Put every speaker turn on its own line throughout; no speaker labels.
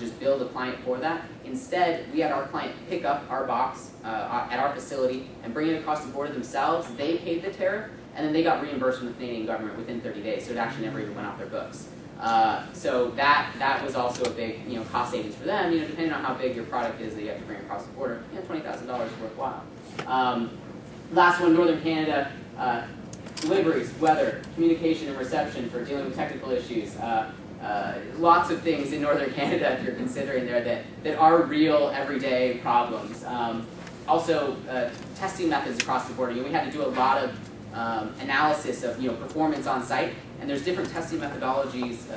just build a client for that. Instead, we had our client pick up our box at our facility and bring it across the border themselves. They paid the tariff, and then they got reimbursed from the Canadian government within 30 days, so it actually never even went off their books. So that was also a big cost savings for them. Depending on how big your product is that you have to bring across the border, $20,000 is worthwhile. Last one, Northern Canada, deliveries, weather, communication and reception for dealing with technical issues. Lots of things in Northern Canada, if you're considering there, that are real everyday problems. Also, testing methods across the border. We had to do a lot of analysis of performance on site, and there's different testing methodologies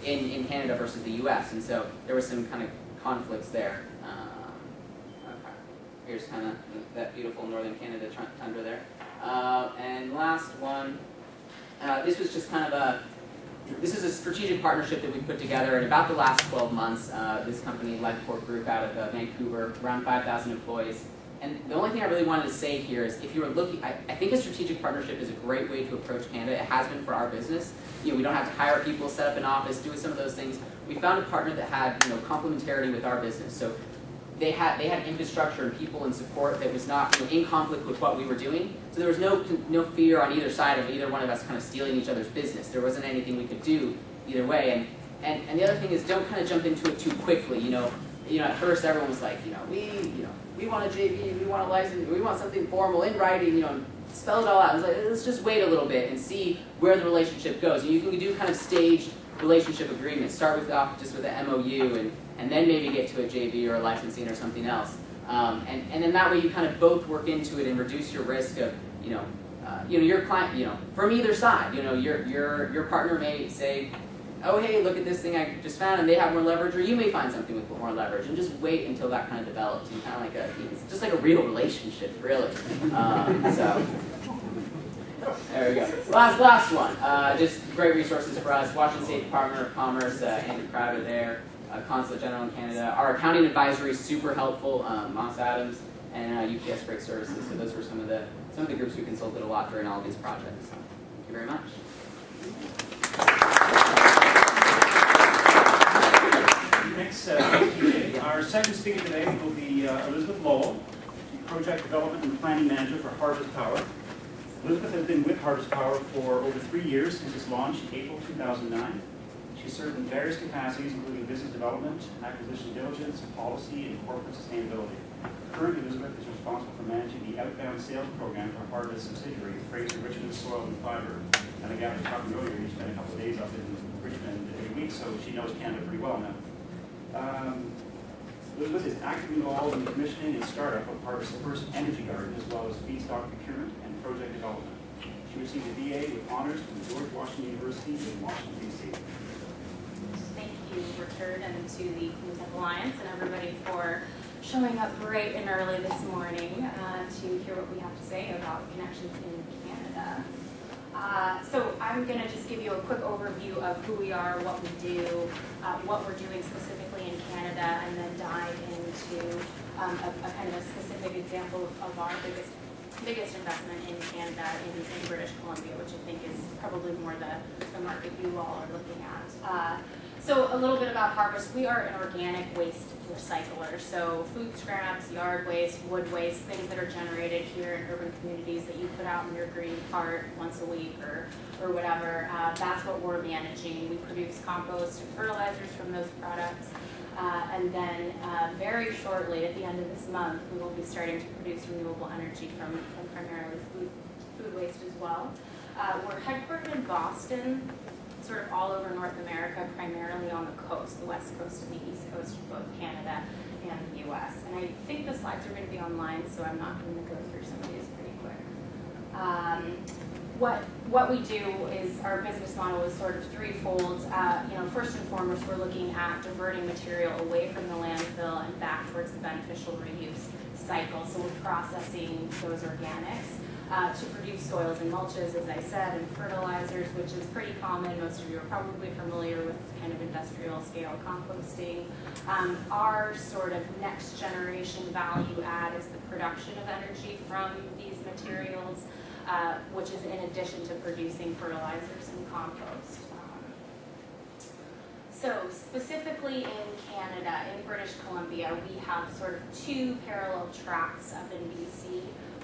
in Canada versus the U.S., and so there was some kind of conflicts there. Okay. Here's kind of that beautiful Northern Canada tundra there. And last one, this was just kind of this is a strategic partnership that we put together in about the last 12 months. This company, Ledport Group, out of Vancouver, around 5,000 employees. And the only thing I really wanted to say here is, if you were looking, I think a strategic partnership is a great way to approach Canada. It has been for our business. We don't have to hire people, set up an office, do some of those things. We found a partner that had complementarity with our business. So they had infrastructure and people and support that was not in conflict with what we were doing. So there was no fear on either side of either one of us kind of stealing each other's business. There wasn't anything we could do either way. And the other thing is, don't kind of jump into it too quickly. At first everyone was like, we want a JV, we want a license, we want something formal in writing, spell it all out. It's like, let's just wait a little bit and see where the relationship goes. And you can do kind of staged relationship agreements. Start with just with an MOU, and then maybe get to a JV or a licensing or something else. And then that way you kind of both work into it and reduce your risk of, your client, from either side. Your partner may say, oh, hey, look at this thing I just found, and they have more leverage, or you may find something with more leverage, and just wait until that kind of develops, and kind of like it's just like a real relationship, really. So there we go. Last one. Just great resources for us. Washington State Department of Commerce, Andrew Crowder there, Consulate General in Canada. Our accounting advisory is super helpful. Moss Adams and UPS Freight Services. So those were some of the groups we consulted a lot during all of these projects. So, thank you very much.
Thanks, TJ. Our second speaker today will be Elizabeth Lowell, Project Development and Planning Manager for Harvest Power. Elizabeth has been with Harvest Power for over 3 years since its launch in April 2009. She served in various capacities, including business development, acquisition diligence, policy, and corporate sustainability. Currently, Elizabeth is responsible for managing the outbound sales program for Harvest subsidiary, Fraser Richmond Soil and Fiber. And again, I was talking earlier, you spent a couple of days up in Richmond every week, so she knows Canada pretty well now. Elizabeth is actively involved in the commissioning and startup of Harvest's first energy garden, as well as feedstock procurement and project development. She received a BA with honors from George Washington University in Washington, D.C.
Thank you, Richard, and to the Clean Tech Alliance and everybody for showing up bright and early this morning to hear what we have to say about connections in Canada. So I'm going to just give you a quick overview of who we are, what we do, what we're doing specifically in Canada, and then dive into a kind of a specific example of our biggest investment in Canada in British Columbia, which I think is probably more the market you all are looking at. So a little bit about Harvest. We are an organic waste recycler. So food scraps, yard waste, wood waste, things that are generated here in urban communities that you put out in your green cart once a week or whatever. That's what we're managing. We produce compost and fertilizers from those products. And then very shortly, at the end of this month, we will be starting to produce renewable energy from primarily food waste as well. We're headquartered in Boston, sort of all over North America, primarily on the coast, the west coast and the east coast of both Canada and the U.S. And I think the slides are going to be online, so I'm not going to go through some of these pretty quick. What we do is, our business model is sort of threefold. First and foremost, we're looking at diverting material away from the landfill and back towards the beneficial reuse cycle. So we're processing those organics to produce soils and mulches, as I said, and fertilizers, which is pretty common. Most of you are probably familiar with kind of industrial scale composting. Our sort of next generation value add is the production of energy from these materials, which is in addition to producing fertilizers and compost. So specifically in Canada, in British Columbia, we have sort of two parallel tracks up in BC.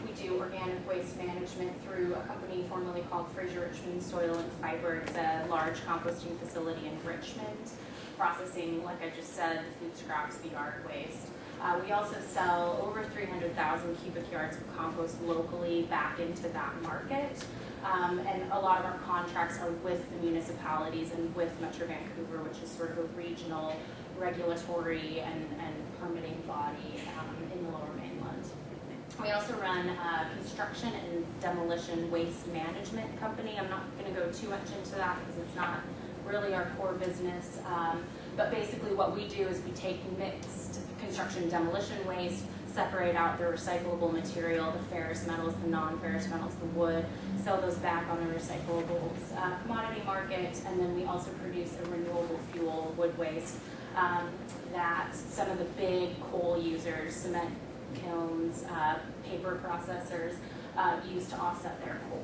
We do organic waste management through a company formerly called Fraser Richmond Soil and Fiber. It's a large composting facility in Richmond, processing, like I just said, the food scraps, the yard waste. We also sell over 300,000 cubic yards of compost locally back into that market. And a lot of our contracts are with the municipalities and with Metro Vancouver, which is sort of a regional regulatory and permitting body in the Lower Mainland. We also run a construction and demolition waste management company. I'm not going to go too much into that because it's not really our core business. But basically what we do is we take mixed construction demolition waste, separate out the recyclable material, the ferrous metals, the non-ferrous metals, the wood, sell those back on the recyclables commodity market, and then we also produce a renewable fuel, wood waste, that some of the big coal users, cement kilns, paper processors, use to offset their coal.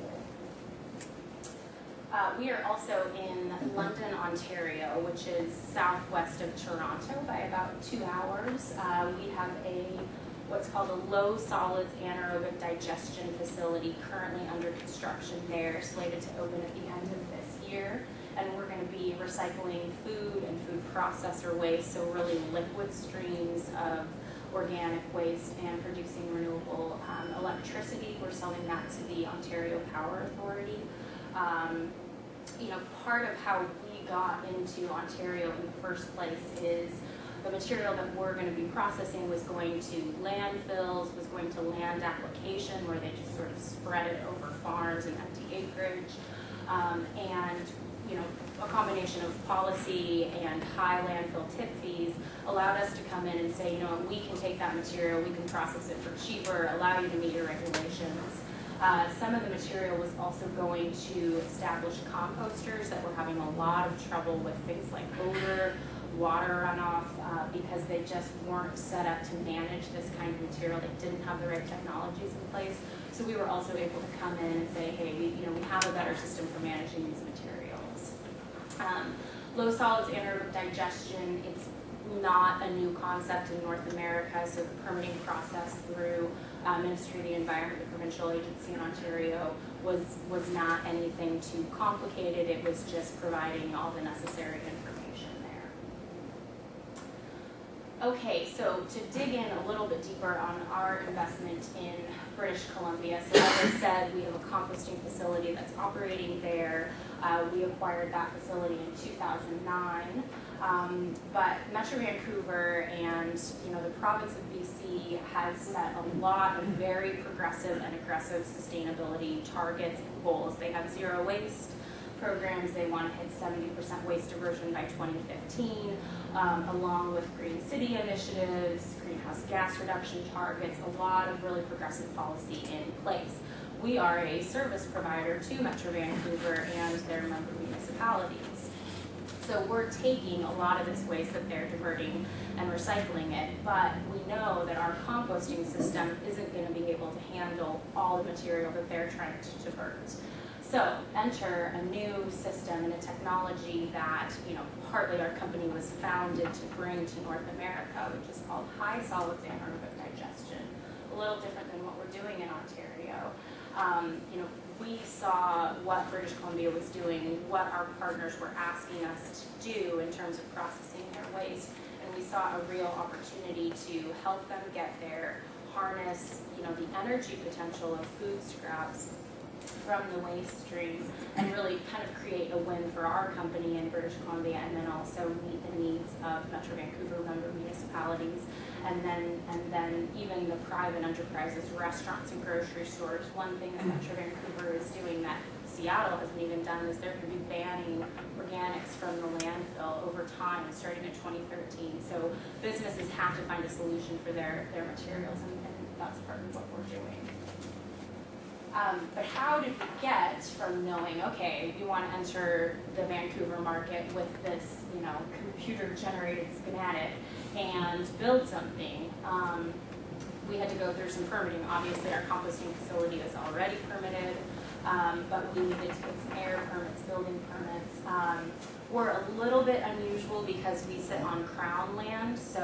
We are also in London, Ontario, which is southwest of Toronto by about 2 hours. We have what's called a low solids anaerobic digestion facility currently under construction there, slated to open at the end of this year. And we're going to be recycling food and food processor waste, so really liquid streams of organic waste, and producing renewable electricity. We're selling that to the Ontario Power Authority. Part of how we got into Ontario in the first place is the material that we're going to be processing was going to landfills, was going to land application where they just sort of spread it over farms and empty acreage. A combination of policy and high landfill tip fees allowed us to come in and say, we can take that material, we can process it for cheaper, allow you to meet your regulations. Some of the material was also going to established composters that were having a lot of trouble with things like odor, water runoff, because they just weren't set up to manage this kind of material. They didn't have the right technologies in place. So we were also able to come in and say, hey, we have a better system for managing these materials. Low solids anaerobic digestion, it's not a new concept in North America, so the permitting process through Ministry of the Environment, the provincial agency in Ontario, was not anything too complicated. It was just providing all the necessary information there. Okay, so to dig in a little bit deeper on our investment in British Columbia, so as I said, we have a composting facility that's operating there. We acquired that facility in 2009. But Metro Vancouver and the province of BC has set a lot of very progressive and aggressive sustainability targets and goals. They have zero waste programs. They want to hit 70% waste diversion by 2015, along with green city initiatives, greenhouse gas reduction targets, a lot of really progressive policy in place. We are a service provider to Metro Vancouver and their member municipalities. So we're taking a lot of this waste that they're diverting and recycling it, but we know that our composting system isn't going to be able to handle all the material that they're trying to divert. So enter a new system and a technology that, partly our company was founded to bring to North America, which is called high solids anaerobic digestion. A little different than what we're doing in Ontario. We saw what British Columbia was doing, what our partners were asking us to do in terms of processing their waste, and we saw a real opportunity to help them get there, harness, the energy potential of food scraps from the waste stream, and really kind of create a win for our company in British Columbia, and then also meet the needs of Metro Vancouver member municipalities, and then even the private enterprises, restaurants and grocery stores. One thing that Metro Vancouver is doing that Seattle hasn't even done is they're going to be banning organics from the landfill over time, starting in 2013. So businesses have to find a solution for their materials, and that's part of what we're doing. But how did we get from knowing, okay, we want to enter the Vancouver market with this, computer-generated schematic and build something? We had to go through some permitting. Obviously, our composting facility is already permitted, but we needed to get some air permits, building permits. We're a little bit unusual because we sit on Crown land, so